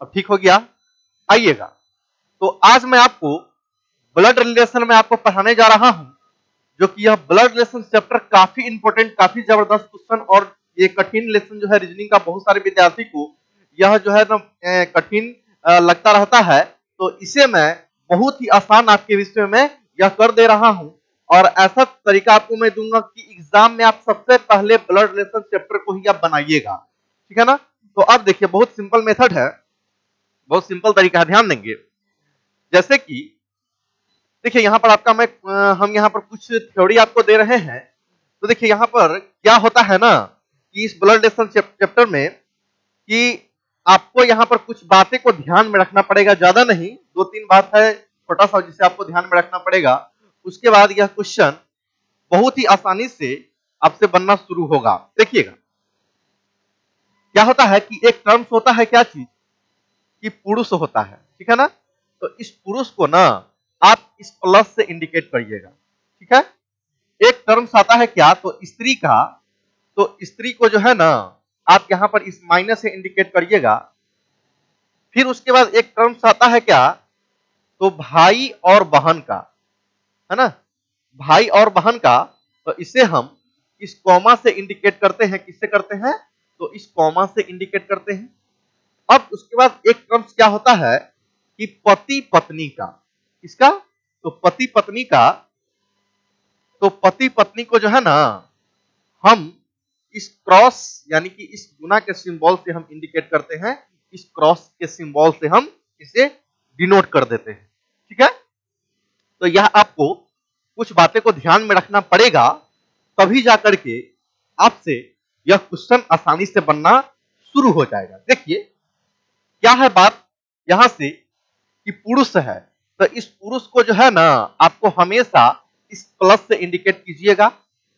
अब ठीक हो गया। आइएगा, तो आज मैं आपको ब्लड रिलेशन में आपको पढ़ाने जा रहा हूं, जो कि यह ब्लड रिलेशन चैप्टर काफी इंपॉर्टेंट, काफी जबरदस्त क्वेश्चन और ये कठिन लेसन जो है रीजनिंग का बहुत सारे विद्यार्थी को यह जो है ना कठिन लगता रहता है। तो इसे मैं बहुत ही आसान आपके विषय में यह कर दे रहा हूं और ऐसा तरीका आपको मैं दूंगा कि एग्जाम में आप सबसे पहले ब्लड रिलेशन चैप्टर को ही आप बनाइएगा, ठीक है ना। तो अब देखिए बहुत सिंपल मेथड है, बहुत सिंपल तरीका है, ध्यान देंगे। जैसे कि देखिए यहाँ पर आपका हम यहाँ पर कुछ थ्योरी आपको दे रहे हैं। तो देखिए यहाँ पर क्या होता है ना कि इस ब्लड रिलेशन चैप्टर में कि आपको यहाँ पर कुछ बातें को ध्यान में रखना पड़ेगा, ज्यादा नहीं, 2-3 बात है छोटा सा जिसे आपको ध्यान में रखना पड़ेगा। उसके बाद यह क्वेश्चन बहुत ही आसानी से आपसे बनना शुरू होगा। देखिएगा क्या होता है कि एक टर्म्स होता है, क्या चीज कि पुरुष होता है, ठीक है ना। तो इस पुरुष को ना आप इस प्लस से इंडिकेट करिएगा, ठीक है। एक टर्म्स आता है क्या, तो स्त्री का, तो स्त्री को जो है ना आप यहां पर इस माइनस से इंडिकेट करिएगा। फिर उसके बाद एक टर्म्स आता है क्या, तो भाई और बहन का, है ना, भाई और बहन का। तो इसे हम इस कॉमा से इंडिकेट करते हैं, किससे करते हैं, तो इस कॉमा से इंडिकेट करते हैं। अब उसके बाद एक टर्म्स क्या होता है कि पति पत्नी का, इसका, तो पति पत्नी का, तो पति पत्नी को जो है ना हम इस क्रॉस यानी कि इस गुना के सिंबल से हम इंडिकेट करते हैं, इस क्रॉस के सिंबल से हम इसे डिनोट कर देते हैं, ठीक है। तो यह आपको कुछ बातें को ध्यान में रखना पड़ेगा, तभी जाकर के आपसे यह क्वेश्चन आसानी से बनना शुरू हो जाएगा। देखिए क्या है बात यहां से कि पुरुष है, तो इस पुरुष को जो है ना आपको हमेशा इस प्लस से इंडिकेट कीजिएगा।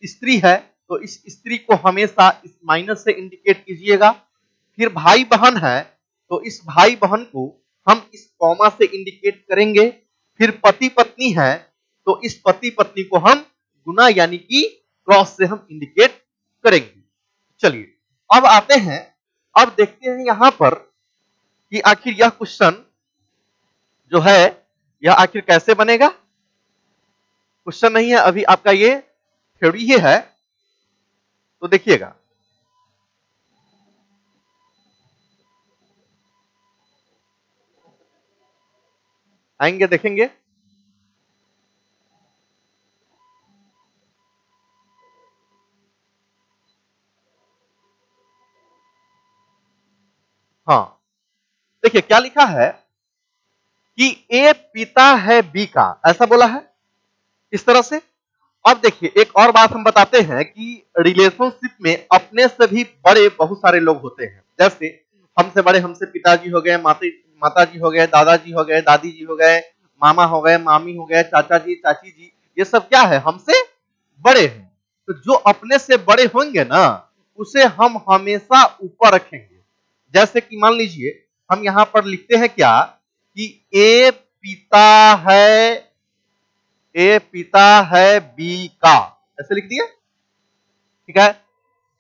स्त्री है तो इस स्त्री को हमेशा इस माइनस से इंडिकेट कीजिएगा। फिर भाई बहन है तो इस भाई बहन को हम इस कॉमा से इंडिकेट करेंगे। फिर पति पत्नी है तो इस पति पत्नी को हम गुना यानी कि क्रॉस से हम इंडिकेट करेंगे। चलिए अब आते हैं, अब देखते हैं यहां पर कि आखिर यह क्वेश्चन जो है यह आखिर कैसे बनेगा। क्वेश्चन नहीं है अभी, आपका ये थ्योरी ही है। तो देखिएगा आएंगे, देखेंगे। हाँ देखिए क्या लिखा है कि ए पिता है बी का, ऐसा बोला है इस तरह से। अब देखिए एक और बात हम बताते हैं कि रिलेशनशिप में अपने से भी बड़े बहुत सारे लोग होते हैं। जैसे हमसे बड़े, हमसे पिताजी हो गए, माताजी हो गए, दादाजी हो गए, दादी जी हो गए, मामा हो गए, मामी हो गए, चाचा जी, चाची जी, ये सब क्या है, हमसे बड़े हैं। तो जो अपने से बड़े होंगे ना उसे हम हमेशा ऊपर रखेंगे। जैसे कि मान लीजिए हम यहां पर लिखते हैं क्या कि ए पिता है बी का, ऐसे लिख दिए, ठीक है।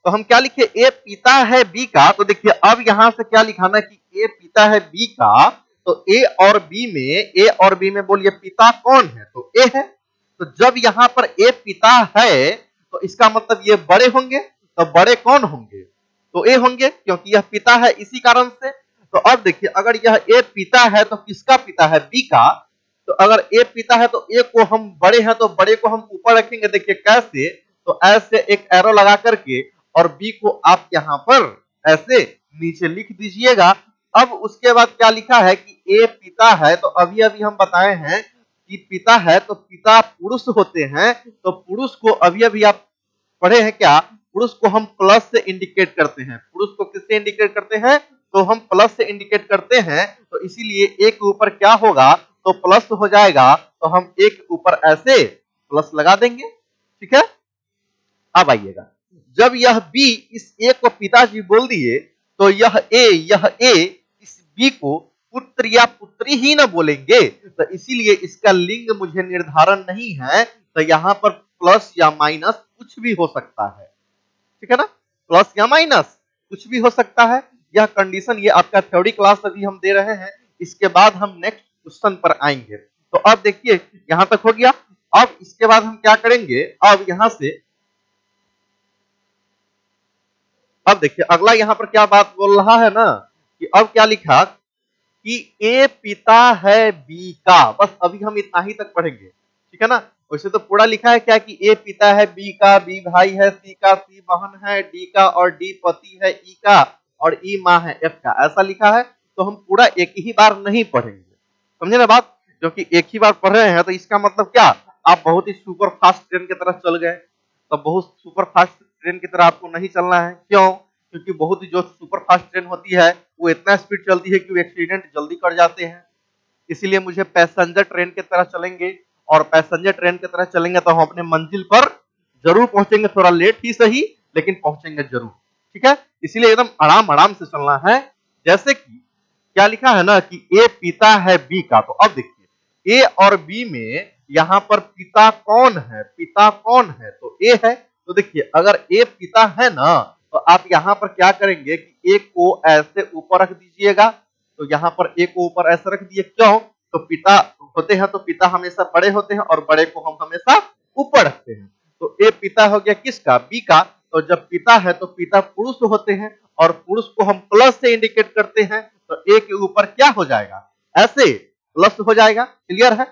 तो हम क्या लिखे, ए पिता है बी का। तो देखिए अब यहां से क्या लिखाना कि ए पिता है बी का। तो ए और बी में बोलिए पिता कौन है, तो ए है। तो जब यहां पर ए पिता है तो इसका मतलब ये बड़े होंगे, तो बड़े कौन होंगे, तो ए होंगे, क्योंकि यह पिता है इसी कारण से। तो अब देखिए अगर यह ए पिता है तो किसका पिता है, बी का। तो अगर ए पिता है तो ए को हम बड़े हैं तो बड़े को हम ऊपर रखेंगे। देखिए कैसे, तो ऐसे एक एरो लगा करके और बी को आप यहां पर ऐसे नीचे लिख दीजिएगा। अब उसके बाद क्या लिखा है कि ए पिता है, तो अभी अभी हम बताए हैं कि पिता है तो पिता पुरुष होते हैं। तो पुरुष को अभी अभी आप पढ़े हैं क्या, पुरुष को हम प्लस से इंडिकेट करते हैं। पुरुष को किससे इंडिकेट करते हैं, तो हम प्लस से इंडिकेट करते हैं। तो इसीलिए एक के ऊपर क्या होगा, तो प्लस हो जाएगा। तो हम एक के ऊपर ऐसे प्लस लगा देंगे, ठीक है। अब आइएगा, जब यह बी इस ए को पिताजी बोल दिए तो यह ए इस बी को पुत्र या पुत्री ही ना बोलेंगे। तो इसीलिए इसका लिंग मुझे निर्धारण नहीं है। तो यहां पर प्लस या माइनस कुछ भी हो सकता है, ठीक है ना, प्लस या माइनस कुछ भी हो सकता है। यह कंडीशन, ये आपका थ्योरी क्लास अभी हम दे रहे हैं, इसके बाद हम नेक्स्ट क्वेश्चन पर आएंगे। तो अब देखिए यहां तक हो गया। अब इसके बाद हम क्या करेंगे, अब यहां से अब देखिए अगला यहां पर क्या बात बोल रहा है ना, कि अब क्या लिखा कि ए पिता है बी का, बस अभी हम इतना ही तक पढ़ेंगे, ठीक है ना। वैसे तो पूरा लिखा है क्या कि ए पिता है बी का, बी भाई है सी का, सी बहन है डी का, और डी पति है ई का, और ई माँ है एफ का, ऐसा लिखा है। तो हम पूरा एक ही बार नहीं पढ़ेंगे, समझे ना बात, क्योंकि एक ही बार पढ़ रहे हैं तो इसका मतलब क्या, आप बहुत ही सुपर फास्ट ट्रेन की तरह चल गए। तो बहुत सुपर फास्ट ट्रेन की तरह आपको नहीं चलना है, क्यों, क्योंकि बहुत ही जो सुपर फास्ट ट्रेन होती है वो इतना स्पीड चलती है कि वो एक्सीडेंट जल्दी कर जाते हैं। इसीलिए मुझे पैसेंजर ट्रेन की तरह चलेंगे, और पैसेंजर ट्रेन की तरह चलेंगे तो हम अपने मंजिल पर जरूर पहुंचेंगे, थोड़ा लेट ही सही लेकिन पहुंचेंगे जरूर, ठीक है। इसीलिए एकदम आराम आराम से चलना है। जैसे कि क्या लिखा है ना कि ए पिता है बी का, तो अब देखिए ए और बी में यहां पर पिता कौन है, पिता कौन है, तो ए है। तो देखिए अगर ए पिता है ना, तो आप यहां पर क्या करेंगे कि ए को ऐसे ऊपर रख दीजिएगा। तो यहां पर ए को ऊपर ऐसे रख दिए, क्यों, तो पिता होते हैं तो पिता हमेशा बड़े होते हैं, और बड़े को हम हमेशा ऊपर रखते हैं। तो ए पिता हो गया किसका, बी का। तो जब पिता है तो पिता पुरुष होते हैं, और पुरुष को हम प्लस से इंडिकेट करते हैं, तो ए के ऊपर क्या हो जाएगा, ऐसे प्लस हो जाएगा, क्लियर है।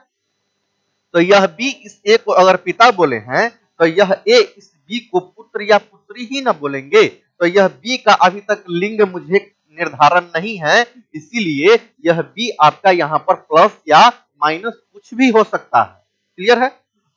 तो यह बी इस ए को अगर पिता बोले हैं, तो यह ए इस बी को पुत्र या पुत्री ही ना बोलेंगे। तो यह बी का अभी तक लिंग मुझे निर्धारण नहीं है, इसीलिए यह बी आपका यहाँ पर प्लस या माइनस कुछ भी हो सकता है, क्लियर है।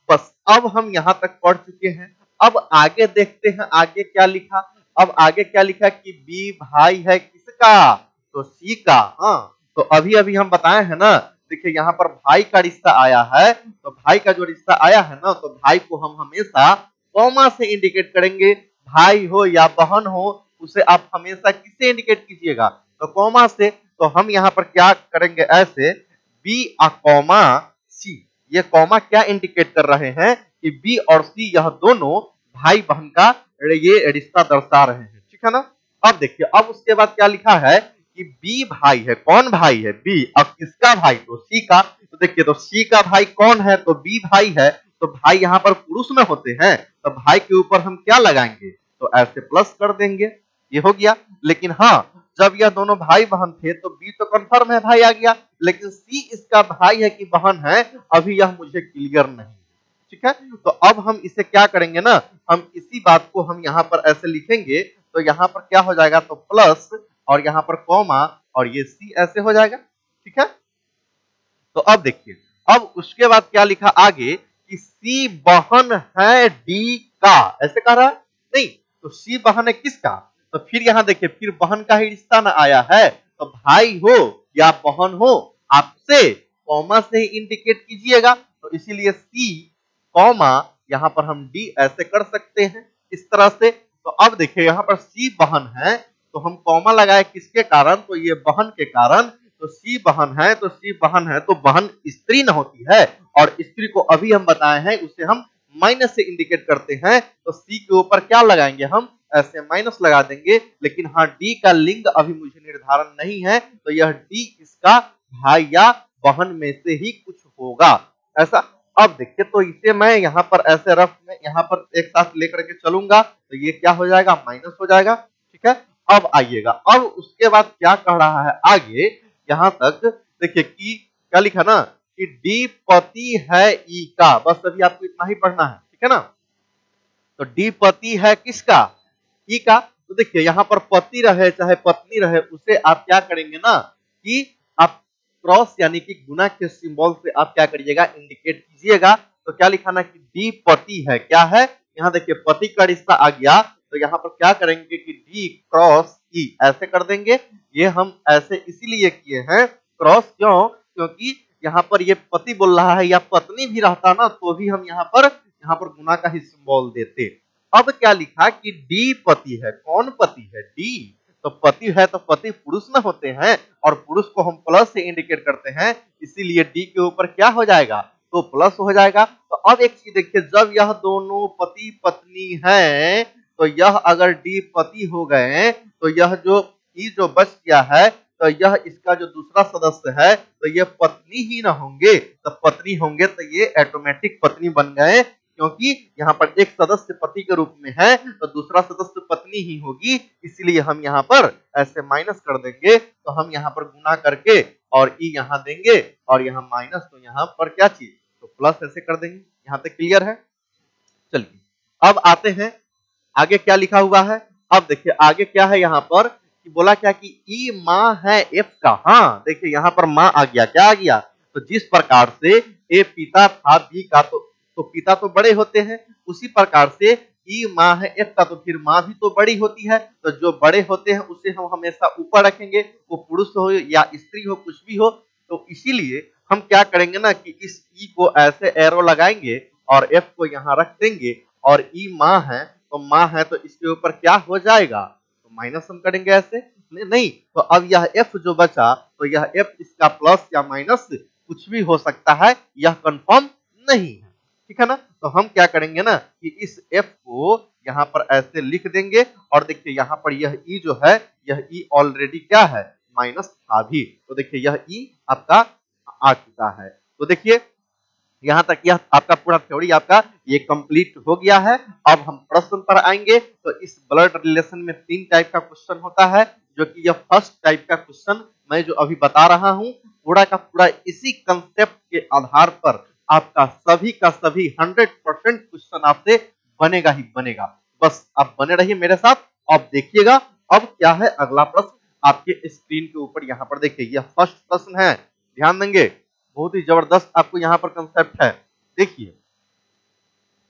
बस अब हम यहाँ तक पढ़ चुके हैं। अब आगे देखते हैं आगे क्या लिखा। अब आगे क्या लिखा कि बी भाई है किसका, तो सी का। हाँ, तो अभी अभी हम बताए हैं ना, देखिए यहाँ पर भाई का रिश्ता आया है, तो भाई का जो रिश्ता आया है ना, तो भाई को हम हमेशा कॉमा से इंडिकेट करेंगे। भाई हो या बहन हो, उसे आप हमेशा किससे इंडिकेट कीजिएगा, तो कॉमा से। तो हम यहाँ पर क्या करेंगे, ऐसे बी आ कॉमा सी, ये कॉमा क्या इंडिकेट कर रहे हैं कि बी और सी यह दोनों भाई बहन का ये रिश्ता दर्शा रहे हैं, ठीक है ना। अब देखिए अब उसके बाद क्या लिखा है कि बी भाई है, कौन भाई है, बी। अब किसका भाई, तो सी का। तो देखिए तो सी का भाई कौन है, तो बी भाई है। तो भाई यहाँ पर पुरुष में होते हैं, तो भाई के ऊपर हम क्या लगाएंगे, तो ऐसे प्लस कर देंगे, ये हो गया। लेकिन हाँ, जब यह दोनों भाई बहन थे तो बी तो कंफर्म है भाई आ गया, लेकिन सी इसका भाई है कि बहन है, अभी यह मुझे क्लियर नहीं, ठीक है। तो अब हम इसे क्या करेंगे ना, हम इसी बात को हम यहाँ पर ऐसे लिखेंगे। तो यहाँ पर क्या हो जाएगा, तो प्लस और यहाँ पर कॉमा, और ये सी ऐसे हो जाएगा, ठीक है। तो अब देखिए अब उसके बाद क्या लिखा आगे कि सी बहन है डी का, ऐसे कह रहा है नहीं, तो सी बहन है किसका। तो फिर यहाँ देखिए फिर बहन का ही रिश्ता ना आया है, तो भाई हो या बहन हो, आपसे कॉमा से ही इंडिकेट कीजिएगा। तो इसीलिए सी कॉमा यहाँ पर हम डी ऐसे कर सकते हैं इस तरह से। तो अब देखिए यहाँ पर सी बहन है, तो हम कॉमा लगाए किसके कारण, तो ये बहन के कारण। तो सी बहन है, तो सी बहन है तो बहन स्त्री न होती है, और स्त्री को अभी हम बताए हैं उसे हम माइनस से इंडिकेट करते हैं। तो सी के ऊपर क्या लगाएंगे, हम ऐसे माइनस लगा देंगे। लेकिन हाँ, डी का लिंग अभी मुझे निर्धारण नहीं है, तो यह डी इसका भाई या बहन में से ही कुछ होगा, ऐसा। अब देखिए तो इसे मैं यहाँ पर ऐसे रफ में यहाँ पर एक साथ लेकर के चलूंगा, तो ये क्या हो जाएगा, माइनस हो जाएगा, ठीक है। अब आइएगा, अब उसके बाद क्या कह रहा है आगे, यहाँ तक देखिए कि क्या लिखा ना कि डी पति है ई का, बस अभी आपको इतना ही पढ़ना है, ठीक है ना। तो डी पति है किसका, ई का। तो देखिए यहाँ पर पति रहे चाहे पत्नी रहे, उसे आप क्या करेंगे ना कि आप क्रॉस यानी कि गुना के सिंबल से आप क्या करिएगा, इंडिकेट कीजिएगा। तो क्या लिखा ना कि डी पति है, क्या है, यहाँ देखिए पति का रिश्ता आ गया, तो यहाँ पर क्या करेंगे कि डी क्रॉस ई ऐसे कर देंगे। ये हम ऐसे इसीलिए किए हैं क्रॉस, क्यों, क्योंकि यहाँ पर ये पति बोल रहा है, या पत्नी भी रहता ना तो भी हम यहाँ पर गुना का ही सिंबल देते। अब क्या लिखा कि डी पति है, कौन पति है, डी। तो पति है तो पति पुरुष में होते हैं, और पुरुष को हम प्लस से इंडिकेट करते हैं, इसीलिए डी के ऊपर क्या हो जाएगा, तो प्लस हो जाएगा। तो अब एक चीज देखिए, जब यह दोनों पति पत्नी हैं, तो यह अगर डी पति हो गए, तो यह जो ई जो बच गया है तो यह इसका जो दूसरा सदस्य है तो ये पत्नी ही ना होंगे, तो पत्नी होंगे तो ये ऑटोमेटिक पत्नी बन गए, क्योंकि यहाँ पर एक सदस्य पति के रूप में है तो दूसरा सदस्य पत्नी ही होगी, इसलिए हम यहाँ पर ऐसे माइनस कर देंगे। तो हम यहाँ पर गुना करके और ई यहाँ देंगे और यहाँ माइनस, तो यहाँ पर क्या चीज तो प्लस ऐसे कर देंगे। यहाँ तक क्लियर है? चलिए अब आते हैं आगे क्या लिखा हुआ है। अब देखिए आगे क्या है यहाँ पर कि बोला क्या कि ई माँ है एफ का। हाँ देखिए यहाँ पर माँ आ गया, क्या आ गया तो जिस प्रकार से ए पिता था बी का तो पिता तो बड़े होते हैं, उसी प्रकार से ई माँ है एफ का तो फिर माँ भी तो बड़ी होती है। तो जो बड़े होते हैं उसे हम हमेशा ऊपर रखेंगे, वो पुरुष हो या स्त्री हो कुछ भी हो। तो इसीलिए हम क्या करेंगे ना कि इस ई को ऐसे एरो लगाएंगे और एफ को यहाँ रख देंगे और ई माँ है तो माँ है तो इसके ऊपर क्या हो जाएगा तो माइनस हम करेंगे ऐसे नहीं। तो अब यह एफ जो बचा तो यह एफ इसका प्लस या माइनस कुछ भी हो सकता है, यह कंफर्म नहीं है, ठीक है ना। तो हम क्या करेंगे ना कि इस एफ को यहाँ पर ऐसे लिख देंगे और देखिए यहाँ पर यह ई जो है यह ई ऑलरेडी क्या है माइनस था भी, तो देखिए यह ई आपका आ चुका है। तो देखिए यहाँ तक यह आपका पूरा थ्योरी आपका ये कंप्लीट हो गया है। अब हम प्रश्न पर आएंगे। तो इस ब्लड रिलेशन में 3 टाइप का क्वेश्चन होता है, जो कि यह फर्स्ट टाइप का क्वेश्चन मैं जो अभी बता रहा हूँ पूरा का पूरा इसी कंसेप्ट के आधार पर आपका सभी का सभी 100% क्वेश्चन आपसे बनेगा ही बनेगा। बस आप बने रहिए मेरे साथ। अब देखिएगा अब क्या है अगला प्रश्न आपके स्क्रीन के ऊपर यहाँ पर देखिए, यह फर्स्ट प्रश्न है, ध्यान देंगे, बहुत ही जबरदस्त आपको यहाँ पर कंसेप्ट है। देखिए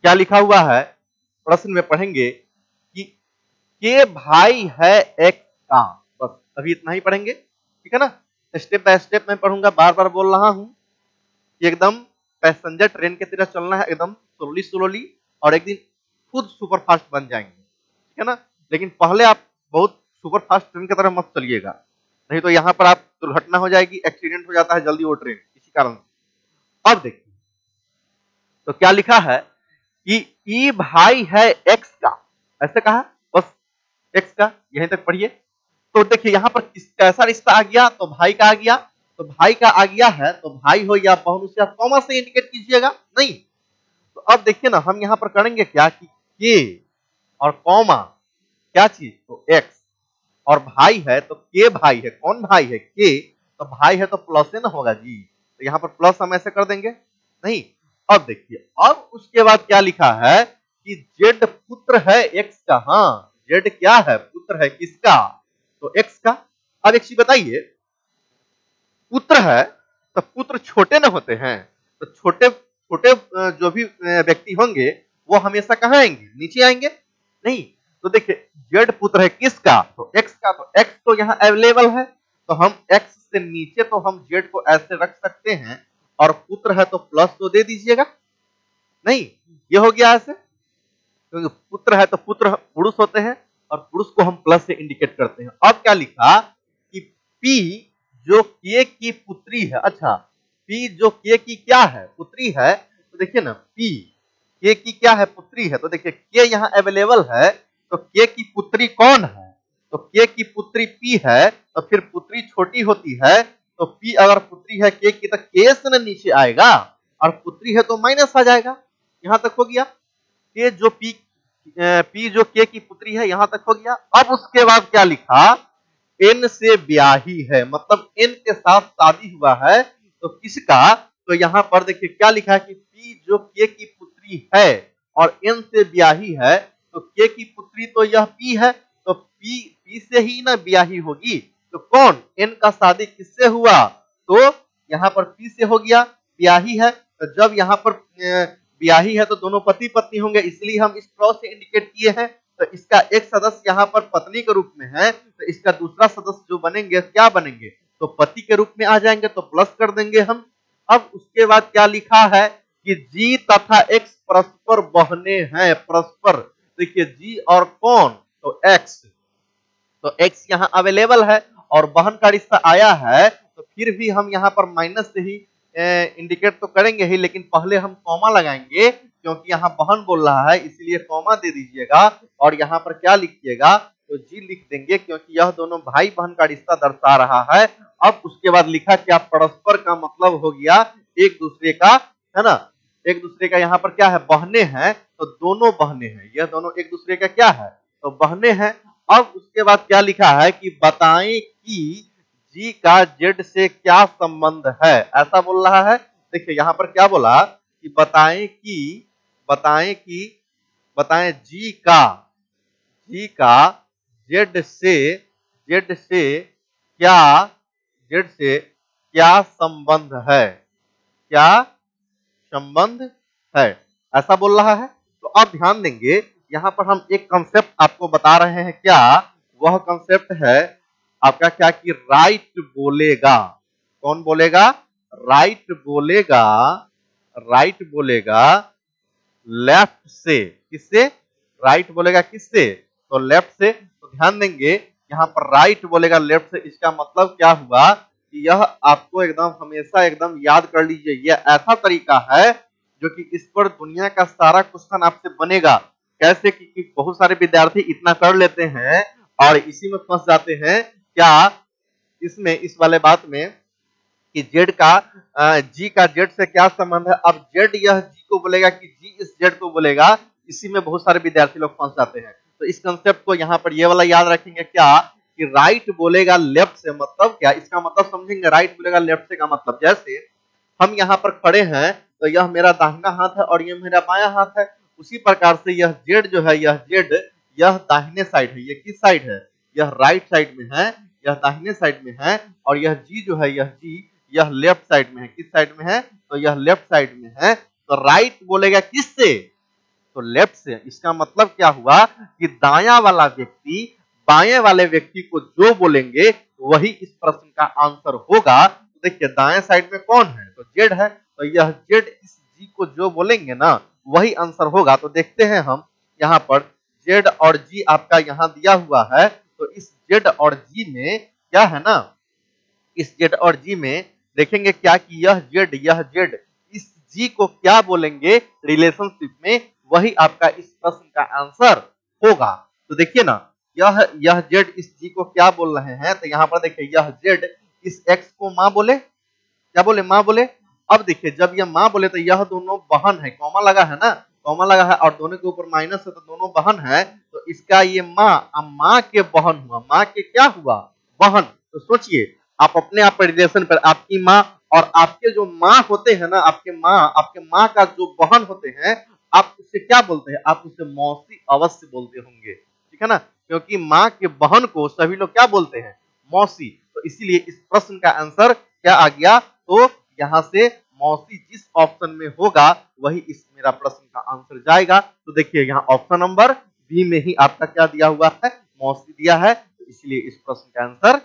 क्या लिखा हुआ है, प्रश्न में पढ़ेंगे कि के भाई है एक्स का। बस अभी इतना ही पढ़ेंगे, ठीक है ना। स्टेप बाय स्टेप मैं पढ़ूंगा, बार बार बोल रहा हूं कि एकदम पैसेंजर ट्रेन की तरह चलना है, एकदम स्लोली स्लोली, और एक दिन खुद सुपर फास्ट बन जाएंगे, ठीक है ना। लेकिन पहले आप बहुत सुपर फास्ट ट्रेन की तरह मत चलिएगा, नहीं तो यहाँ पर आप दुर्घटना हो जाएगी, एक्सीडेंट हो जाता है जल्दी वो ट्रेन इसी कारण। अब देखिए तो क्या लिखा है कि ई भाई है एक्स का, ऐसे कहा, बस एक्स का यहीं तक पढ़िए। तो देखिए यहाँ पर किस कैसा रिश्ता आ गया तो भाई का आ गया, तो भाई का आ गया है तो भाई हो या बहन उसे आप कॉमा से इंडिकेट कीजिएगा नहीं। तो अब देखिए ना हम यहाँ पर करेंगे क्या कि के और कॉमा क्या चीज तो एक्स, और भाई है तो के भाई है, कौन भाई है के, तो भाई है तो प्लस है ना होगा जी, तो यहाँ पर प्लस हम ऐसे कर देंगे नहीं। अब देखिए अब उसके बाद क्या लिखा है कि जेड पुत्र है एक्स का। हाँ जेड क्या है पुत्र है किसका तो एक्स का। अब एक चीज बताइए, पुत्र है तो पुत्र छोटे ना होते हैं, तो छोटे छोटे जो भी व्यक्ति होंगे वो हमेशा कहाँ आएंगे नीचे आएंगे नहीं। तो देखिए जेड पुत्र है किसका तो एक्स का, तो एक्स तो यहाँ अवेलेबल है तो हम एक्स से नीचे तो हम जेड को ऐसे रख सकते हैं, और पुत्र है तो प्लस तो दे दीजिएगा नहीं, ये हो गया ऐसे, क्योंकि पुत्र है तो पुत्र पुरुष होते हैं और पुरुष को हम प्लस से इंडिकेट करते हैं। अब क्या लिखा कि पी जो के की पुत्री है, अच्छा पी जो के की क्या है पुत्री है, तो देखिए ना पी के की क्या है पुत्री है, तो देखिए के यहाँ अवेलेबल है तो के की पुत्री कौन है तो के की पुत्री पी है, तो फिर पुत्री छोटी होती है तो पी अगर पुत्री है के की तो के से न नीचे आएगा, और पुत्री है तो माइनस आ जाएगा। यहां तक हो गया, के जो पी जो के की पुत्री है, यहां तक हो गया। अब उसके बाद क्या लिखा एन से ब्याही है, मतलब एन के साथ शादी हुआ है तो किसका, तो यहाँ पर देखिए क्या लिखा है कि पी जो के की पुत्री है और एन से ब्याही है, तो के की पुत्री तो यह पी है तो पी से ही ना ब्याही होगी, तो कौन एन का शादी किससे हुआ तो यहाँ पर पी से हो गया, ब्याही है तो जब यहाँ पर ब्याही है तो दोनों पति पत्नी होंगे, इसलिए हम इस क्रॉस से इंडिकेट किए हैं। तो इसका एक सदस्य यहाँ पर पत्नी के रूप में है तो इसका दूसरा सदस्य जो बनेंगे क्या बनेंगे तो पति के रूप में आ जाएंगे, तो प्लस कर देंगे हम। अब उसके बाद क्या लिखा है कि जी तथा एक्स परस्पर बहने हैं, परस्पर, देखिए जी और कौन तो एक्स, तो एक्स यहाँ अवेलेबल है और बहन का रिश्ता आया है, तो फिर भी हम यहाँ पर माइनस से ही इंडिकेट तो करेंगे ही, लेकिन पहले हम कॉमा लगाएंगे क्योंकि यहाँ बहन बोल रहा है, इसलिए कॉमा दे दीजिएगा और यहाँ पर क्या लिखिएगा तो जी लिख देंगे क्योंकि यह दोनों भाई बहन का रिश्ता दर्शा रहा है। अब उसके बाद लिखा क्या, परस्पर का मतलब हो गया एक दूसरे का, है ना, एक दूसरे का यहाँ पर क्या है, बहने हैं, तो दोनों बहने हैं, यह दोनों एक दूसरे का क्या है, तो बहने हैं। अब उसके बाद क्या लिखा है कि बताएं कि जी का जेड से क्या संबंध है, ऐसा बोल रहा है। देखिए यहाँ पर क्या बोला कि बताएं जी का जेड से क्या संबंध है, क्या संबंध है, ऐसा बोल रहा है। तो अब ध्यान देंगे यहाँ पर हम एक कंसेप्ट आपको बता रहे हैं, क्या वह कंसेप्ट है आपका, क्या कि राइट बोलेगा, कौन बोलेगा, राइट बोलेगा लेफ्ट से, किससे, राइट बोलेगा किससे, तो लेफ्ट से। तो ध्यान देंगे यहाँ पर राइट बोलेगा लेफ्ट से, इसका मतलब क्या हुआ कि यह आपको एकदम हमेशा एकदम याद कर लीजिए, यह ऐसा तरीका है जो कि इस पर दुनिया का सारा क्वेश्चन आपसे बनेगा। कैसे कि बहुत सारे विद्यार्थी इतना कर लेते हैं और इसी में फंस जाते हैं, क्या इसमें, इस वाले बात में कि जेड का जी का जेड से क्या संबंध है। अब जेड यह जी को बोलेगा कि जी इस जेड को बोलेगा, इसी में बहुत सारे विद्यार्थी लोग फंस जाते हैं। तो इस कंसेप्ट को यहाँ पर ये वाला याद रखेंगे, क्या कि राइट बोलेगा लेफ्ट से, मतलब क्या, इसका मतलब समझेंगे, राइट बोलेगा लेफ्ट से का मतलब, जैसे हम यहाँ पर खड़े हैं तो यह मेरा दाहिना हाथ है और यह मेरा बायां हाथ है, उसी प्रकार से यह जेड जो है, यह जेड यह दाहिने साइड है, यह किस साइड है, यह राइट साइड में है, यह दाहिने साइड में है, और यह जी जो है, यह जी यह लेफ्ट साइड में है, किस साइड में है, तो यह लेफ्ट साइड में है। तो राइट बोलेगा किससे, तो लेफ्ट से। इसका मतलब क्या हुआ कि दायां वाला व्यक्ति बाएं वाले व्यक्ति को जो बोलेंगे वही इस प्रश्न का आंसर होगा। तो देखिए दाएं साइड में कौन है, तो जेड है, तो यह जेड इस जी को जो बोलेंगे ना वही आंसर होगा। तो देखते हैं हम यहाँ पर जेड और जी आपका यहाँ दिया हुआ है, तो इस जेड और जी में क्या है ना, इस जेड और जी में देखेंगे क्या कि यह जेड इस जी को क्या बोलेंगे रिलेशनशिप में, वही आपका इस प्रश्न का आंसर होगा। तो देखिए ना, यह जेड इस जी को क्या बोल रहे हैं, तो यहाँ पर देखिए यह जेड इस एक्स को माँ बोले, क्या बोले, माँ बोले। अब देखिए जब यह माँ बोले तो यह दोनों बहन है, कॉमा लगा है ना, कॉमा लगा है और दोनों के ऊपर माइनस है, तो दोनों बहन है, तो इसका ये माँ, अब माँ के बहन हुआ, माँ के क्या हुआ, बहन। तो सोचिए आप अपने आप रिलेशन पर, आपकी माँ और आपके जो माँ होते हैं ना, आपके माँ का जो बहन होते हैं, आप उससे क्या बोलते हैं, आप उससे मौसी अवश्य बोलते होंगे, ठीक है ना, क्योंकि माँ के बहन को सभी लोग क्या बोलते हैं, मौसी। तो इसीलिए इस प्रश्न का आंसर क्या आ गया, तो यहाँ से मौसी जिस ऑप्शन में होगा वही इस मेरा प्रश्न का आंसर जाएगा। तो देखिए यहाँ ऑप्शन नंबर बी में ही आपका क्या दिया हुआ है, मौसी दिया है, तो इसलिए इस प्रश्न का आंसर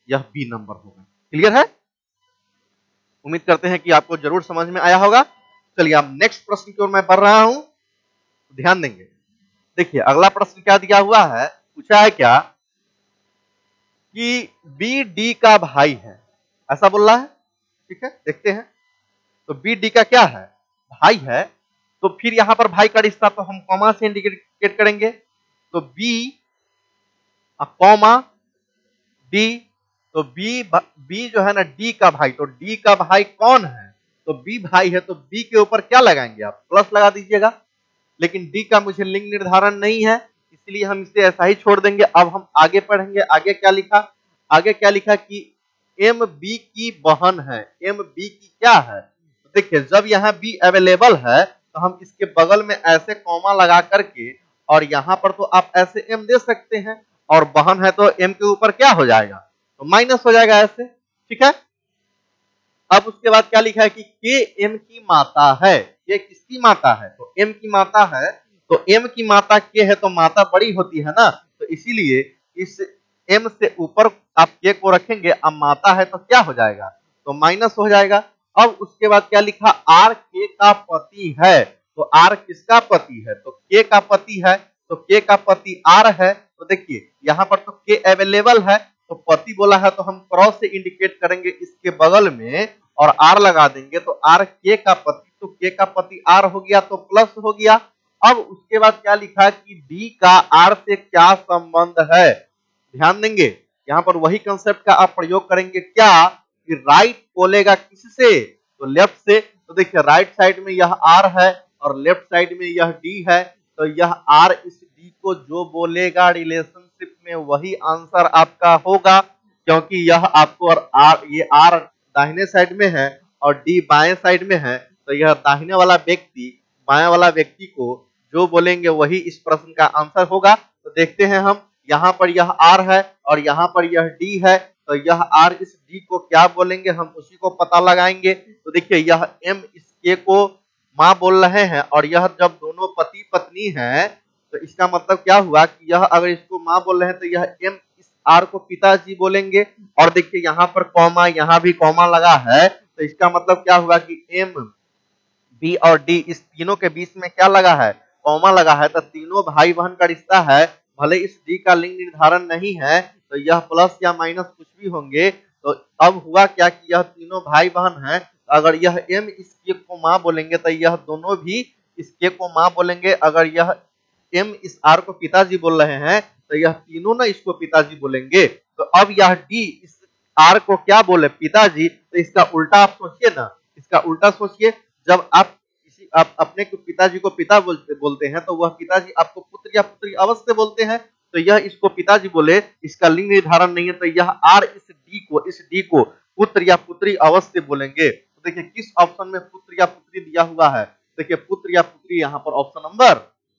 यह बी नंबर होगा। क्लियर है, उम्मीद करते हैं कि आपको जरूर समझ में आया होगा। चलिए अब नेक्स्ट प्रश्न की ओर मैं बढ़ रहा हूं, ध्यान देंगे। देखिए अगला प्रश्न क्या दिया हुआ है, पूछा है क्या कि बी डी का भाई है, ऐसा बोल रहा है, ठीक है, देखते हैं। तो बी डी का क्या है, भाई है, तो फिर यहां पर भाई का रिश्ता तो हम कॉमा से इंडिकेट करेंगे, तो बी कॉमा डी, तो बी जो है ना डी का भाई, तो डी का भाई कौन है, तो बी भाई है, तो बी के ऊपर क्या लगाएंगे आप, प्लस लगा दीजिएगा। लेकिन डी का मुझे लिंग निर्धारण नहीं है, इसलिए हम इसे ऐसा ही छोड़ देंगे। अब हम आगे पढ़ेंगे, आगे क्या लिखा, आगे क्या लिखा कि एम बी की बहन है, एम बी की क्या है, तो देखिए जब यहाँ बी अवेलेबल है तो हम इसके बगल में ऐसे कॉमा लगा करके, और यहाँ पर तो आप ऐसे एम दे सकते हैं, और बहन है तो एम के ऊपर क्या हो जाएगा, तो माइनस हो जाएगा ऐसे, ठीक है। अब उसके बाद क्या लिखा है कि के एम की माता है, ये किसकी माता है, तो एम की माता है, तो एम की माता के है तो माता बड़ी होती है ना, तो इसीलिए इस एम से ऊपर आप के को रखेंगे, अब माता है तो क्या हो जाएगा, तो माइनस हो जाएगा। अब उसके बाद क्या लिखा, आर के का पति है, तो आर किसका पति है, तो के का पति है, तो के का पति आर है। तो देखिए यहाँ पर तो के अवेलेबल है, तो पति बोला है तो हम क्रॉस से इंडिकेट करेंगे इसके बगल में और आर लगा देंगे, तो आर के का पति, तो के का पति आर हो गया तो प्लस हो गया। अब उसके बाद क्या लिखा कि डी का आर से क्या संबंध है। ध्यान देंगे, यहाँ पर वही कंसेप्ट का आप प्रयोग करेंगे क्या कि राइट बोलेगा किससे, तो लेफ्ट से। तो देखिए राइट साइड में यह आर है और लेफ्ट साइड में यह डी है, तो यह आर इस डी को जो बोलेगा रिलेशनशिप में वही आंसर आपका होगा, क्योंकि यह आपको और आर, ये आर दाहिने साइड में है और डी बाएं साइड में है, तो यह दाहिने वाला व्यक्ति बाएं वाला व्यक्ति को जो बोलेंगे वही इस प्रश्न का आंसर होगा। तो देखते हैं हम, यहाँ पर यह आर है और यहाँ पर यह डी है, तो यह आर इस डी को क्या बोलेंगे हम उसी को पता लगाएंगे। तो देखिए यह एम इस के को माँ बोल रहे हैं और यह जब दोनों पति पत्नी हैं तो इसका मतलब क्या हुआ कि यह अगर इसको माँ बोल रहे हैं तो यह एम इस आर को पिताजी बोलेंगे। और देखिए यहाँ पर कॉमा, यहाँ भी कॉमा लगा है, तो इसका मतलब क्या हुआ कि एम बी और डी इस तीनों के बीच में क्या लगा है, कॉमा लगा है, तो तीनों भाई बहन का रिश्ता है। भले इस डी का लिंग निर्धारण नहीं है तो यह प्लस या माइनस कुछ भी होंगे। तो अब हुआ क्या कि यह तीनों भाई बहन हैं, अगर यह एम इस के को माँ बोलेंगे तो यह दोनों भी इस के को माँ बोलेंगे। अगर यह एम इस आर को पिताजी बोल रहे हैं तो यह तीनों ना इसको पिताजी बोलेंगे। तो अब यह डी इस आर को क्या बोले, पिताजी, तो इसका उल्टा आप सोचिए ना, इसका उल्टा सोचिए। जब आप अपने पिताजी को पिता बोलते हैं तो वह पिताजी आपको पुत्र या पुत्री अवश्य बोलते हैं, तो यह इसको पिताजी बोले, इसका लिंग निर्धारण नहीं है, तो यह आर इस डी को पुत्र या पुत्री अवश्य बोलेंगे। तो देखिए किस ऑप्शन में पुत्र या पुत्री दिया हुआ है, देखिए पुत्र या पुत्री यहाँ पर ऑप्शन नंबर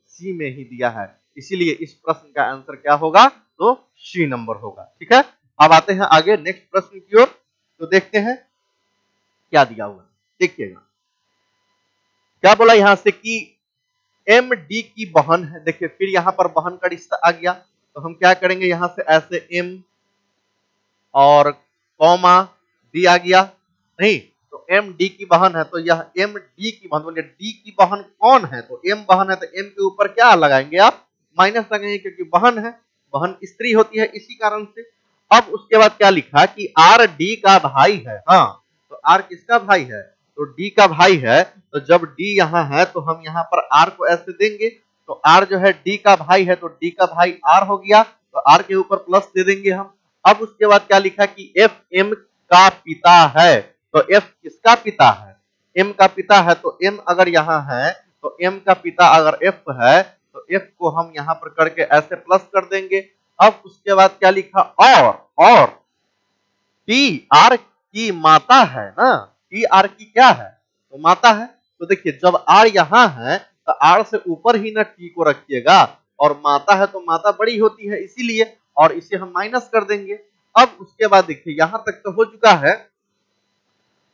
सी में ही दिया है, इसीलिए इस प्रश्न का आंसर क्या होगा, तो सी नंबर होगा। ठीक है, अब आते हैं आगे नेक्स्ट प्रश्न की ओर, तो देखते हैं क्या दिया हुआ। देखिएगा क्या बोला यहाँ से कि एम डी की बहन है। देखिए फिर यहाँ पर बहन का रिश्ता आ गया, तो हम क्या करेंगे, यहाँ से ऐसे एम और कॉमा डी आ गया, नहीं तो एम डी की बहन है, तो यह एम डी की बहन, बोलिए डी की बहन कौन है, तो एम बहन है, तो एम के ऊपर क्या लगाएंगे आप, माइनस लगाएंगे, क्योंकि बहन है, बहन स्त्री होती है इसी कारण से। अब उसके बाद क्या लिखा कि आर डी का भाई है। हाँ, तो आर किसका भाई है, तो डी का भाई है, तो जब डी यहाँ है तो हम यहाँ पर आर को ऐसे देंगे, तो आर जो है डी का भाई है, तो डी का भाई आर हो गया, तो आर के ऊपर प्लस दे देंगे हम। अब उसके बाद क्या लिखा कि एफ एम का पिता है, तो एफ किसका पिता है, एम का पिता है, तो एम अगर यहाँ है तो एम का पिता अगर एफ है तो एफ को हम यहाँ पर करके ऐसे प्लस कर देंगे। अब उसके बाद क्या लिखा, और टी आर की माता है ना, टी आर की क्या है, तो माता है। तो देखिए जब आर यहाँ है तो आर से ऊपर ही ना टी को रखिएगा, और माता है तो माता बड़ी होती है इसीलिए, और इसे हम माइनस कर देंगे। अब उसके बाद देखिए यहां तक तो हो चुका है,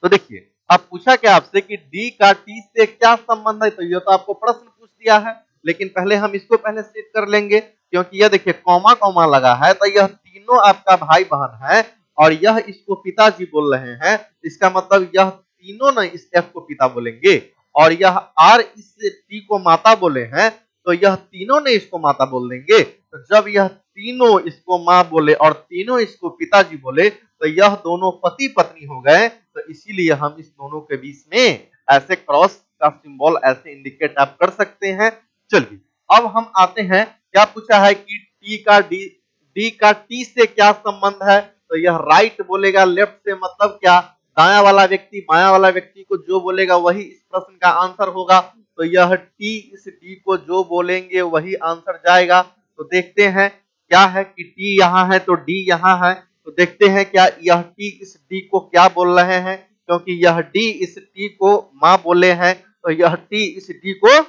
तो देखिए अब पूछा क्या आपसे कि डी का टी से क्या संबंध है, तो ये तो आपको प्रश्न पूछ दिया है, लेकिन पहले हम इसको पहले सेट कर लेंगे, क्योंकि यह देखिए कॉमा कॉमा लगा है, तो यह तीनों आपका भाई बहन है और यह इसको पिताजी बोल रहे हैं, इसका मतलब यह तीनों ना इस एफ को पिता बोलेंगे, और यह आर इस टी को माता बोले हैं, तो यह तीनों ने इसको माता बोल देंगे। तो जब यह तीनों इसको माँ बोले और तीनों इसको पिताजी बोले तो यह दोनों पति पत्नी हो गए, तो इसीलिए हम इस दोनों के बीच में ऐसे क्रॉस का सिंबल ऐसे इंडिकेट आप कर सकते हैं। चलिए अब हम आते हैं, क्या पूछा है कि डी का टी से क्या संबंध है, तो यह राइट बोलेगा, लेफ्ट से मतलब क्या, दाया वाला व्यक्ति बाया वाला व्यक्ति को जो बोलेगा वही इस प्रश्न का आंसर होगा, तो यह टी इस डी को जो बोलेंगे वही आंसर जाएगा। तो देखते हैं क्या है कि टी यहाँ है तो डी यहाँ है, तो देखते हैं क्या यह टी इस डी को क्या बोल रहे हैं, क्योंकि यह डी इस टी को माँ बोले हैं, तो यह टी इस डी को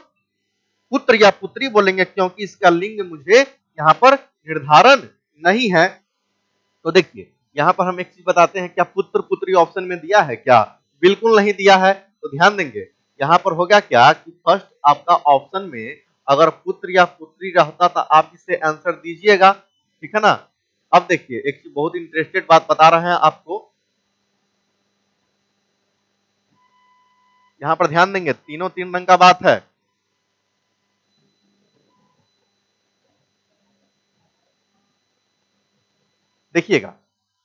पुत्र या पुत्री बोलेंगे, क्योंकि इसका लिंग मुझे यहाँ पर निर्धारण नहीं है। तो देखिए यहाँ पर हम एक चीज बताते हैं, क्या पुत्र पुत्री ऑप्शन में दिया है क्या, बिल्कुल नहीं दिया है। तो ध्यान देंगे यहाँ पर होगा क्या कि फर्स्ट आपका ऑप्शन में अगर पुत्र या पुत्री रहता तो आप इसे आंसर दीजिएगा, ठीक है ना। अब देखिए एक बहुत इंटरेस्टेड बात बता रहे हैं आपको, यहाँ पर ध्यान देंगे, तीनों तीन रंग का बात है। देखिएगा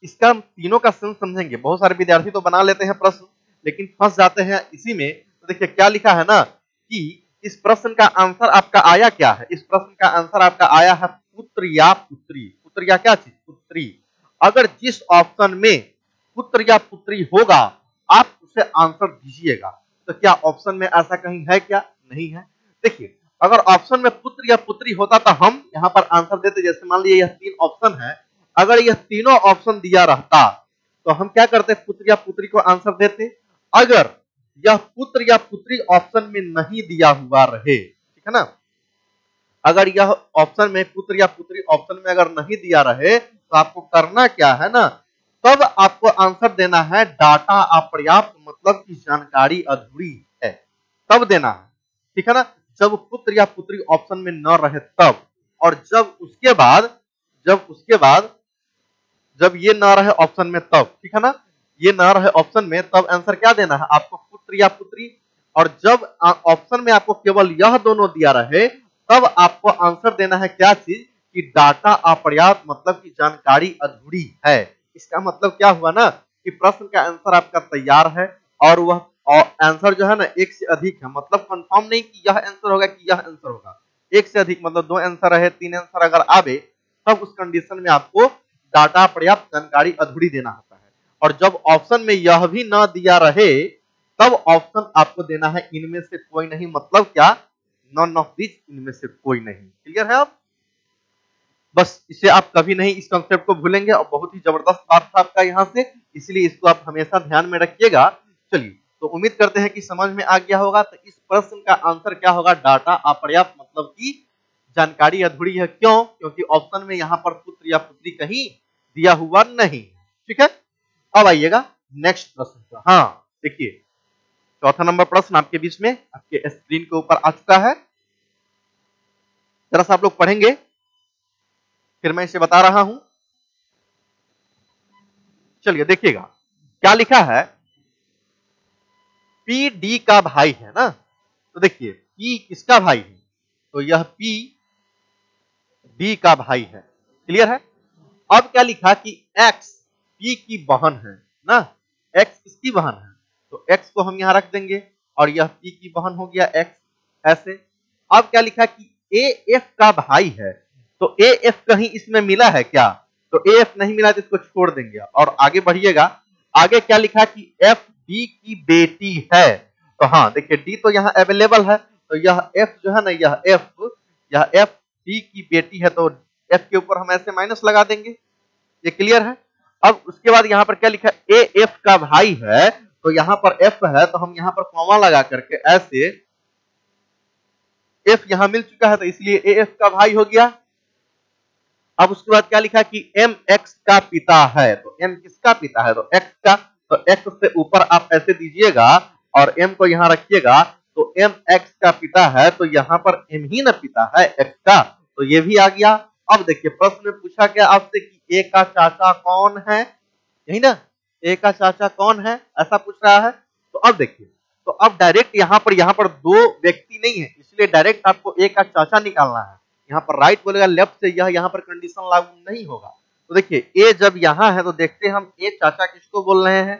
इसका तीनों का सेंस समझेंगे, बहुत सारे विद्यार्थी तो बना लेते हैं प्रश्न लेकिन फंस जाते हैं इसी में। तो देखिए क्या लिखा है ना कि इस प्रश्न का आंसर आपका आया क्या है? इस प्रश्न का आंसर आपका आया है पुत्र या पुत्री। पुत्र या क्या चीज? पुत्री। अगर जिस ऑप्शन में पुत्र या पुत्री होगा आप उसे आंसर दीजिएगा। तो क्या ऑप्शन में ऐसा कहीं है क्या? नहीं है। देखिए, अगर ऑप्शन में पुत्र या पुत्री होता तो हम यहाँ पर आंसर देते। जैसे मान लीजिए यह 3 ऑप्शन है, अगर यह तीनों ऑप्शन दिया रहता तो हम क्या करते? पुत्र या पुत्री को आंसर देते। अगर यह पुत्र या पुत्री ऑप्शन में नहीं दिया हुआ रहे, ठीक है ना, अगर यह ऑप्शन में पुत्र या पुत्री ऑप्शन में अगर नहीं दिया रहे तो आपको करना क्या है ना, तब आपको आंसर देना है डाटा अपर्याप्त, मतलब की जानकारी अधूरी है, तब देना है, ठीक है ना। जब पुत्र या पुत्री ऑप्शन में न रहे तब, और जब उसके बाद जब ये न रहे ऑप्शन में तब, ठीक है ना, ये न रहे ऑप्शन में तब आंसर क्या देना है आपको? पुत्र या पुत्री। और जब ऑप्शन में आपको केवल यह दोनों दिया रहे तब आपको आंसर देना है क्या चीज? कि डाटा अपर्याप्त, मतलब की जानकारी अधूरी है। इसका मतलब क्या हुआ ना कि प्रश्न का आंसर आपका तैयार है और वह आंसर जो है ना एक से अधिक है, मतलब कंफर्म नहीं कि यह आंसर होगा कि यह आंसर होगा, एक से अधिक, मतलब 2 आंसर रहे, 3 आंसर अगर आवे तब उस कंडीशन में आपको डाटा पर्याप्त जानकारी अधूरी देना होता है। और जब ऑप्शन में यह भी न दिया रहे तब ऑप्शन आपको देना है इनमें से कोई नहीं, मतलब क्या? नॉन ऑफ दिस, इनमें से कोई नहीं। क्लियर है? आप बस इसे आप कभी नहीं इस कंसेप्ट को भूलेंगे और बहुत ही जबरदस्त बात था आपका यहाँ से, इसलिए इसको आप हमेशा ध्यान में रखिएगा। चलिए, तो उम्मीद करते हैं कि समझ में आ गया होगा। तो इस प्रश्न का आंसर क्या होगा? डाटा अपर्याप्त, मतलब की जानकारी अधूरी है। क्यों? क्योंकि ऑप्शन में यहाँ पर पुत्र या पुत्री कहीं दिया हुआ नहीं। ठीक है, अब आइएगा नेक्स्ट प्रश्न पर। हाँ देखिए, चौथा नंबर प्रश्न आपके बीच में आपके स्क्रीन के ऊपर आ चुका है। जरा सा आप लोग पढ़ेंगे, फिर मैं इसे बता रहा हूं। चलिए देखिएगा क्या लिखा है। पी डी का भाई है ना, तो देखिए पी किसका भाई है? तो यह पी डी का भाई है। क्लियर है? अब क्या लिखा कि एक्स पी की बहन है ना, एक्स किसकी बहन है? तो एक्स को हम यहां रख देंगे और यह पी की बहन हो गया एक्स, ऐसे। अब क्या लिखा कि ए एफ का भाई है, तो ए एफ कहीं इसमें मिला है क्या? तो ए एफ नहीं मिला तो इसको छोड़ देंगे और आगे बढ़िएगा। आगे क्या लिखा कि एफ डी की बेटी है, तो हाँ देखिए डी तो यहाँ अवेलेबल है, तो यह एफ जो है ना, यह एफ डी की बेटी है, तो एफ के ऊपर हम ऐसे माइनस लगा देंगे। ये क्लियर है? अब उसके बाद यहाँ पर क्या लिखा है? ए एफ का भाई है, तो यहाँ पर एफ है तो हम यहाँ पर कॉमा लगा करके ऐसे, एफ यहाँ मिल चुका है तो इसलिए ए एफ का भाई हो गया। अब उसके बाद क्या लिखा कि एम एक्स का पिता है, तो एम किसका पिता है? तो एक्स का, तो एक्स से ऊपर आप ऐसे दीजिएगा और एम को यहाँ रखिएगा, तो एम एक्स का पिता है, तो यहाँ पर एम ही ना पिता है एक्स का, तो ये भी आ गया। अब देखिए प्रश्न में पूछा गया आपसे कि ए का चाचा कौन है, यही ना, ए का चाचा कौन है ऐसा पूछ रहा है। तो अब देखिए, तो अब डायरेक्ट यहाँ पर दो व्यक्ति नहीं है, इसलिए डायरेक्ट आपको ए का चाचा निकालना है। यहाँ पर राइट बोलेगा लेफ्ट से, यह यहाँ पर कंडीशन लागू नहीं होगा। तो देखिए ए जब यहाँ है तो देखते हैं हम ए चाचा किसको बोल रहे हैं।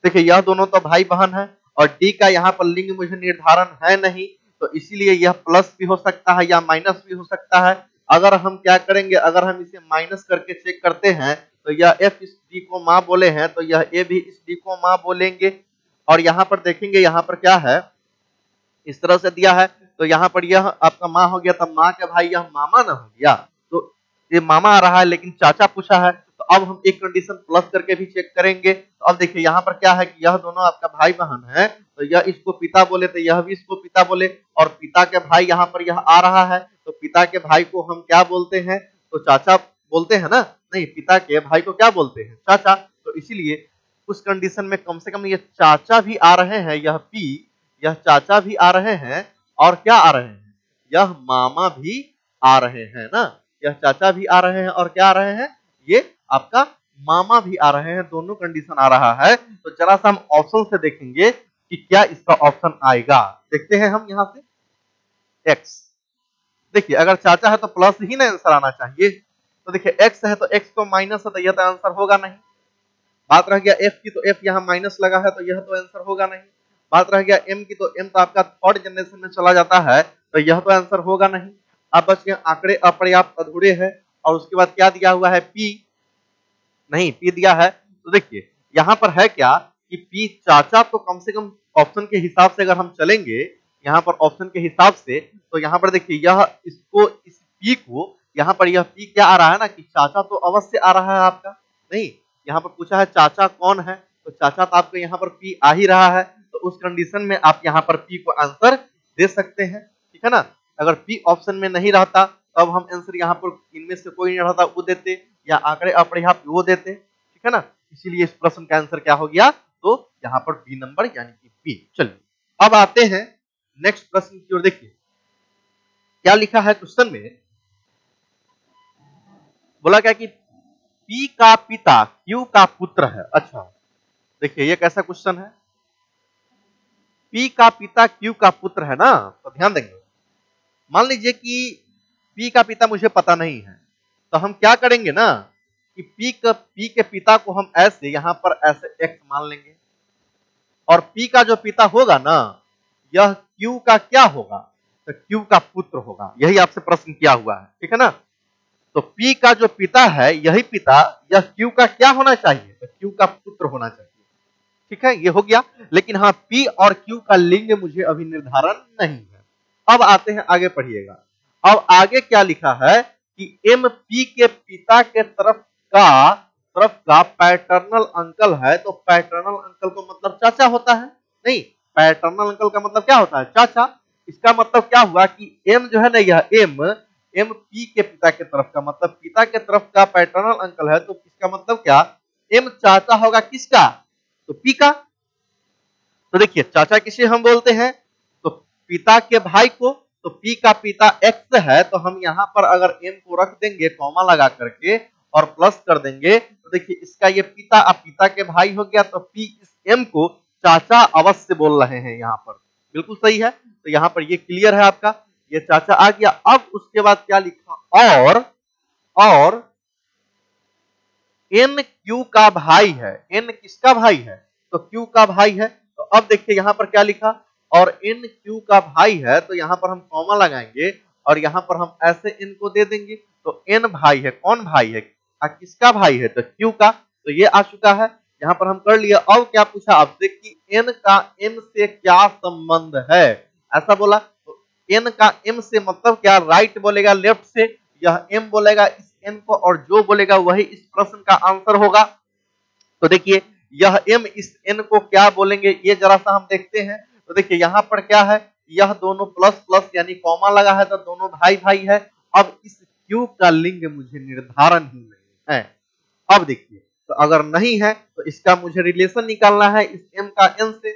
देखिए यह दोनों तो भाई बहन है और डी का यहाँ पर लिंग मुझे निर्धारण है नहीं, तो इसीलिए यह प्लस भी हो सकता है या माइनस भी हो सकता है। अगर हम क्या करेंगे, अगर हम इसे माइनस करके चेक करते हैं तो यह एफ इस डी को माँ बोले हैं, तो यह ए भी इस डी को माँ बोलेंगे। और यहाँ पर देखेंगे, यहाँ पर क्या है, इस तरह से दिया है, तो यहाँ पर यह आपका माँ हो गया, तब माँ के भाई यह मामा ना हो गया, तो ये मामा आ रहा है लेकिन चाचा पूछा है, तो अब हम एक कंडीशन प्लस करके भी चेक करेंगे। तो अब देखिए यहाँ पर क्या है कि यह दोनों आपका भाई बहन है, तो यह इसको पिता बोले तो यह भी इसको पिता बोले, और पिता के भाई यहाँ पर यह आ रहा है, तो पिता के भाई को हम क्या बोलते हैं? तो चाचा बोलते हैं ना, नहीं पिता के भाई को क्या बोलते हैं? चाचा। तो इसीलिए उस कंडीशन में कम से कम ये चाचा भी आ रहे हैं, यह पी, यह चाचा भी आ रहे हैं, और क्या आ रहे हैं? यह मामा भी आ रहे हैं ना, यह चाचा भी आ रहे हैं और क्या आ रहे हैं? ये आपका मामा भी आ रहे हैं, दोनों कंडीशन आ रहा है। तो जरा सा हम ऑप्शन से देखेंगे कि क्या इसका ऑप्शन आएगा। देखते हैं हम यहाँ से एक्स, देखिए अगर चाचा है तो प्लस ही ना आंसर आना चाहिए, तो देखिए एक्स है तो एक्स तो माइनस है, तो यह तो आंसर होगा नहीं। बात रह गया एफ की, तो एफ यहाँ माइनस लगा है तो यह तो आंसर होगा नहीं। बात रह गया m की, तो m तो आपका थर्ड जनरेशन में चला जाता है, तो यह तो आंसर होगा नहीं। अब बच गए आंकड़े अपर्याप्त अधूरे हैं, और उसके बाद क्या दिया हुआ है, p नहीं, p दिया है। तो देखिए यहाँ पर है क्या कि p चाचा, तो कम से कम ऑप्शन के हिसाब से अगर हम चलेंगे यहाँ पर ऑप्शन के हिसाब से, तो यहाँ पर देखिए यह इसको इस p को यहाँ पर यह p क्या आ रहा है ना कि चाचा तो अवश्य आ रहा है आपका, नहीं यहाँ पर पूछा है चाचा कौन है, तो चाचा तो आपको यहाँ पर p आ ही रहा है, तो उस कंडीशन में आप यहाँ पर p को आंसर दे सकते हैं, ठीक है ना। अगर p ऑप्शन में नहीं रहता तब हम आंसर यहाँ पर इनमें से कोई नहीं रहता वो देते, या आंकड़े अपर्याप्त वो देते, ठीक है ना। इसीलिए इस प्रश्न का आंसर क्या हो गया, तो यहाँ पर बी नंबर यानी कि बी। चलिए अब आते हैं नेक्स्ट प्रश्न की ओर। देखिए क्या लिखा है क्वेश्चन में, बोला क्या कि P का पिता Q का पुत्र है। अच्छा देखिए ये कैसा क्वेश्चन है, P का पिता Q का पुत्र है ना, तो ध्यान देंगे। मान लीजिए कि P का पिता मुझे पता नहीं है, तो हम क्या करेंगे ना कि P के पिता को हम ऐसे यहाँ पर ऐसे X मान लेंगे, और P का जो पिता होगा ना यह Q का क्या होगा, तो Q का पुत्र होगा। यही आपसे प्रश्न किया हुआ है, ठीक है ना। तो P का जो पिता है यही पिता, यह Q का क्या होना चाहिए, तो Q का पुत्र होना चाहिए, ठीक है, ये हो गया। लेकिन हाँ P और Q का लिंग मुझे अभी निर्धारण नहीं है। अब आते हैं आगे, पढ़िएगा। अब आगे क्या लिखा है कि M P के पिता के तरफ का पैटर्नल अंकल है, तो पैटर्नल अंकल को मतलब चाचा होता है, नहीं पैटर्नल अंकल का मतलब क्या होता है, चाचा। इसका मतलब क्या हुआ कि M जो है ना, यह M P के पिता के तरफ का मतलब पिता के तरफ का पैटर्नल अंकल है, तो इसका मतलब क्या, M चाचा होगा किसका, तो P का। तो देखिए चाचा किसे हम बोलते हैं, तो पिता के भाई को, तो P का पिता X है, तो हम यहाँ पर अगर M को रख देंगे कॉमा लगा करके और प्लस कर देंगे, तो देखिए इसका ये पिता अब पिता के भाई हो गया, तो P इस M को चाचा अवश्य बोल रहे हैं यहाँ पर, बिल्कुल सही है। तो यहाँ पर ये क्लियर है आपका, ये चाचा आ गया। अब उसके बाद क्या लिखा, और N Q का भाई है, N किसका भाई है, तो Q का भाई है। तो अब देखिए यहाँ पर क्या लिखा, और N Q का भाई है, तो यहाँ पर हम कॉमा लगाएंगे और यहाँ पर हम ऐसे N को दे देंगे, तो N भाई है, कौन भाई है, किसका भाई है, तो Q का। तो ये आ चुका है, यहाँ पर हम कर लिया। अब क्या पूछा आपसे कि N का M से क्या संबंध है, ऐसा बोला। तो N का M से मतलब क्या, राइट बोलेगा लेफ्ट से, यह M बोलेगा इस N को, और जो बोलेगा वही इस प्रश्न का आंसर होगा। तो देखिए यह M इस N को क्या बोलेंगे, ये जरा सा हम देखते हैं। तो देखिए यहाँ पर क्या है, यह दोनों प्लस प्लस यानी कॉमा लगा है, तो दोनों भाई भाई है। अब इस Q का लिंग मुझे निर्धारण ही नहीं है। अब देखिए तो अगर नहीं है तो इसका मुझे रिलेशन निकालना है इस M का N से।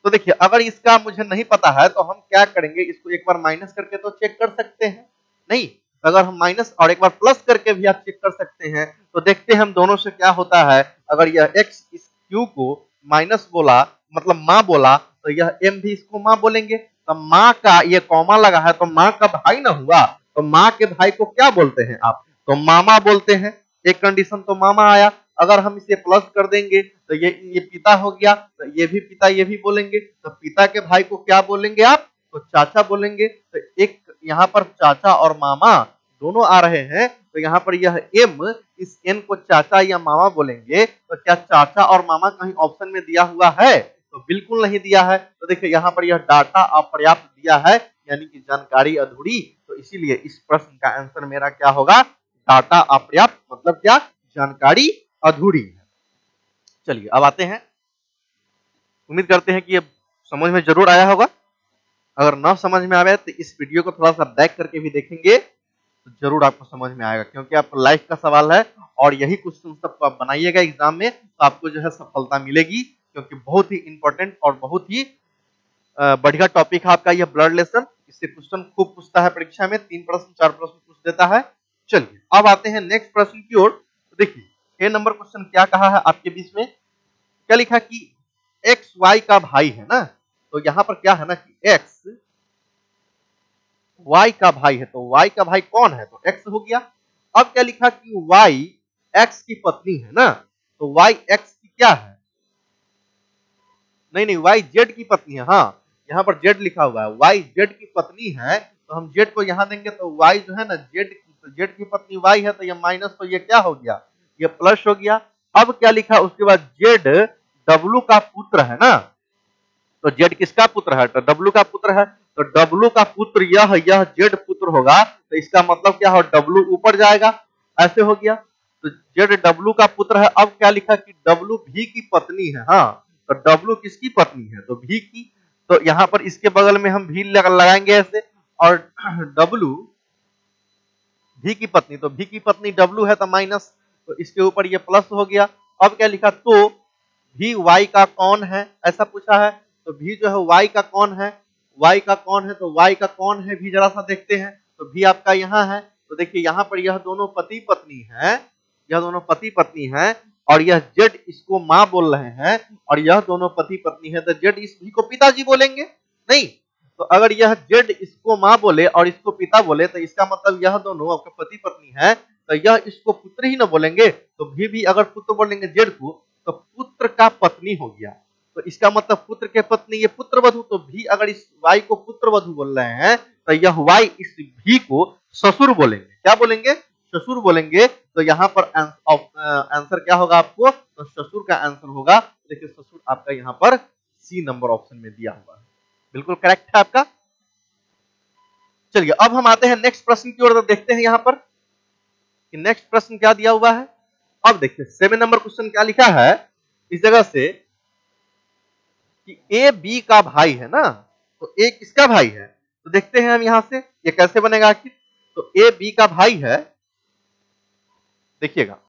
तो देखिए अगर इसका मुझे नहीं पता है तो हम क्या करेंगे, इसको एक बार माइनस करके तो चेक कर सकते हैं, नहीं अगर हम माइनस और एक बार प्लस करके भी आप चेक कर सकते हैं। तो देखते हैं हम दोनों से क्या होता है। अगर यह x इस q को माइनस बोला मतलब माँ बोला, तो यह m भी इसको माँ बोलेंगे। तो माँ का ये कॉमा लगा है, तो माँ का भाई ना हुआ, तो माँ के भाई को क्या बोलते हैं आप, तो मामा बोलते हैं। एक कंडीशन तो मामा आया। अगर हम इसे प्लस कर देंगे तो ये पिता हो गया, तो ये भी पिता, ये भी बोलेंगे। तो पिता के भाई को क्या बोलेंगे आप, तो चाचा बोलेंगे। तो एक यहाँ पर चाचा और मामा दोनों आ रहे हैं, तो यहाँ पर यह M इस N को चाचा या मामा बोलेंगे। तो क्या चाचा और मामा कहीं ऑप्शन में दिया हुआ है, तो बिल्कुल नहीं दिया है। तो देखिए यहाँ पर यह डाटा अपर्याप्त दिया है, यानी कि जानकारी अधूरी। तो इसीलिए इस प्रश्न का आंसर मेरा क्या होगा, डाटा अपर्याप्त मतलब क्या, जानकारी अधूरी है। चलिए अब आते हैं, उम्मीद करते हैं कि ये समझ में जरूर आया होगा। अगर ना समझ में आवे तो इस वीडियो को थोड़ा सा बैक करके भी देखेंगे तो जरूर आपको समझ में आएगा, क्योंकि आप लाइफ का सवाल है और यही क्वेश्चन सबको आप बनाइएगा एग्जाम में, तो आपको जो है सफलता मिलेगी। क्योंकि बहुत ही इंपॉर्टेंट और बहुत ही बढ़िया टॉपिक है आपका यह ब्लड रिलेशन। इससे क्वेश्चन खूब पूछता है परीक्षा में, 3 प्रश्न 4 प्रश्न पूछ देता है। चलिए अब आते हैं नेक्स्ट प्रश्न की ओर। तो देखिए 6 नंबर क्वेश्चन क्या कहा है आपके बीच में, क्या लिखा कि एक्स वाई का भाई है ना। तो यहाँ पर क्या है ना कि एक्स वाई का भाई है, तो वाई का भाई कौन है, तो एक्स हो गया। अब क्या लिखा कि वाई एक्स की पत्नी है ना, तो वाई एक्स की क्या है, नहीं नहीं, वाई जेड की पत्नी है। हाँ, यहाँ पर जेड लिखा हुआ है, वाई जेड की पत्नी है, तो हम जेड को यहाँ देंगे तो वाई जो है ना जेड की पत्नी वाई है, तो ये माइनस, तो ये क्या हो गया, ये प्लस हो गया। अब क्या लिखा उसके बाद, जेड डब्लू का पुत्र है ना, तो जेड किसका पुत्र है, तो डब्लू का पुत्र है, तो डब्लू का पुत्र यह जेड पुत्र होगा, तो इसका मतलब क्या हो, डब्लू ऊपर जाएगा, ऐसे हो गया। तो जेड डब्लू का पुत्र है। अब क्या लिखा कि डब्लू भी की पत्नी है। हाँ, तो डब्लू किसकी पत्नी है, तो भी की, तो यहाँ पर इसके बगल में हम भी लगाएंगे ऐसे, और डब्लू भी की पत्नी, तो भी की पत्नी डब्लू है तो माइनस, तो इसके ऊपर ये प्लस हो गया। अब क्या लिखा, तो भी वाई का कौन है, ऐसा पूछा है, तो भी जो है वाई का कौन है, वाई का कौन है, तो वाई का कौन है भी जरा सा देखते हैं, तो भी आपका यहाँ है। तो देखिए यहाँ पर यह दोनों पति पत्नी है, यह दोनों पति पत्नी है, और यह जेड इसको माँ बोल रहे हैं, और यह दोनों पति पत्नी है, तो जेड इस भी को पिताजी बोलेंगे नहीं। तो अगर यह जेड इसको माँ बोले और इसको पिता बोले, तो इसका मतलब यह दोनों आपके पति पत्नी है, तो यह इसको पुत्र ही ना बोलेंगे, तो भी अगर पुत्र बोलेंगे जेड को, तो पुत्र का पत्नी हो गया, तो इसका मतलब पुत्र के पत्नी, ये पुत्र वधु, तो भी अगर इस वाई को पुत्र वधु बोल रहे हैं, तो यह वाई इस भी को ससुर बोलेंगे। क्या बोलेंगे, ससुर बोलेंगे। तो यहाँ पर आंसर क्या होगा आपको, तो ससुर का आंसर होगा। देखिए ससुर आपका यहाँ पर सी नंबर ऑप्शन में दिया हुआ है, बिल्कुल करेक्ट है आपका। चलिए अब हम आते हैं नेक्स्ट प्रश्न की ओर, देखते हैं यहाँ पर कि नेक्स्ट प्रश्न क्या दिया हुआ है। अब देखिए 7 नंबर क्वेश्चन क्या लिखा है इस जगह से कि ए बी का भाई है ना, तो ए किसका भाई है, तो देखते हैं हम यहां से ये कैसे बनेगा आखिर। तो ए बी का भाई है, देखिएगा